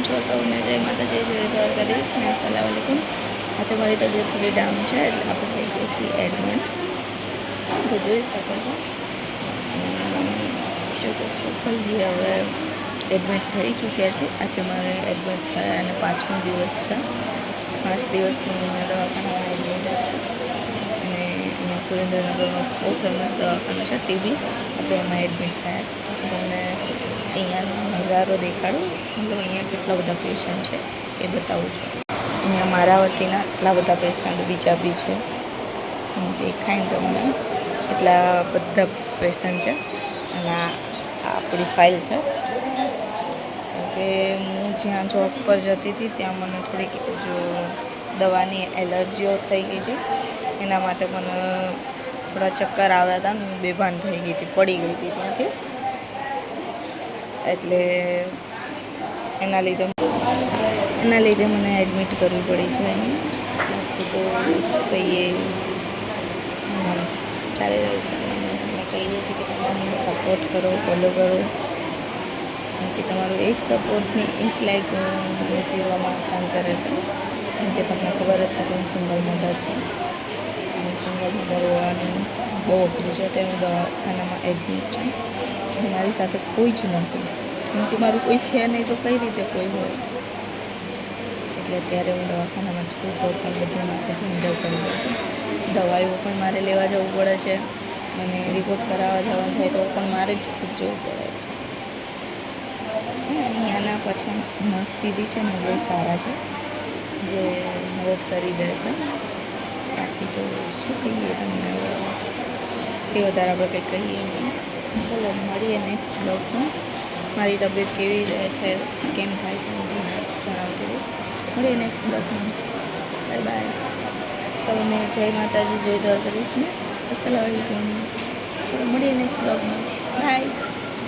છો સૌને? જય માતાજી, જય દ્વારકાધીશ ને અસલામ વાલેકુમ. આજે મારી તબિયત થોડી ડાઉન છે એટલે આપણે થઈ ગઈ છીએ એડમિટ. તો જોઈ શકો છો શું કહીએ, હવે એડમિટ થઈ ચૂક્યા છે. આજે મારે એડમિટ થયા અને 5મો દિવસ છે. 5 દિવસથી હું અહીંયા દવાખાનામાં એડમિટ છું અને અહીંયા સુરેન્દ્રનગરમાં બહુ ફેમસ દવાખાનું છે ટીબી, આપણે એમાં એડમિટ થયા છે. તમને અહીંયાનો નજારો દેખાડું, મતલબ અહીંયા કેટલા બધા પેશન્ટ છે એ બતાવું છું. અહીંયા મારા વતીના એટલા બધા પેશન્ટ બીજા બી છે, દેખાય ને તમને એટલા બધા પેશન્ટ છે. અને આ આપણી ફાઇલ છે કે હું જ્યાં જોબ પર જતી હતી ત્યાં મને થોડીક દવાની એલર્જીઓ થઈ ગઈ હતી. એના માટે મને થોડા ચક્કર આવ્યા હતા ને બેભાન થઈ ગઈ હતી, પડી ગઈ હતી ત્યાંથી. એટલે એના લીધે મને એડમિટ કરવી પડી છે અહીંયા. તો શું કહીએ, ચાલી રહ્યું છે. અમે કહીએ છીએ કે તમે અમને સપોર્ટ કરો, ફોલો કરો, કે તમારું એક સપોર્ટની એક લાઈક મને જીવવામાં આસાન કરે છે. કેમ કે તમને ખબર જ છે કે હું સિંગલ મધર છું અને સિંગલ મધર હોવાનું બહુ અઘરું છે. તે હું દવાખાનામાં એડમિટ છું અને મારી સાથે કોઈ જ નથી, કેમ કે મારું કોઈ છે નહીં તો કઈ રીતે કોઈ હોય. એટલે અત્યારે હું દવાખાનામાં છું તો પણ બધું મારે ઝંઝટ કરી દે છે. દવાઈઓ પણ મારે લેવા જવું પડે છે અને રિપોર્ટ કરાવવા જવાનું થાય તો પણ મારે જ જવું પડે છે. અહીંયાના પાછા નર્સ દીદી છે ને બહુ સારા છે, જે મદદ કરી દે છે. બાકી તો શું કહીએ તમને, કે વધારે આપણે કંઈ કહીએ નહીં. ચલો મળીએ નેક્સ્ટ બ્લોગમાં. મારી તબિયત કેવી રહે છે, કેમ થાય છે હું તમને જણાવતી રહીશ. મળીએ નેક્સ્ટ બ્લોગમાં. Bye bye. સૌને જય માતાજી, જય દ્વારકાધીશ ને અસલામ વાલેકુમ. ચલો મળીએ નેક્સ્ટ બ્લોગમાં. બાય.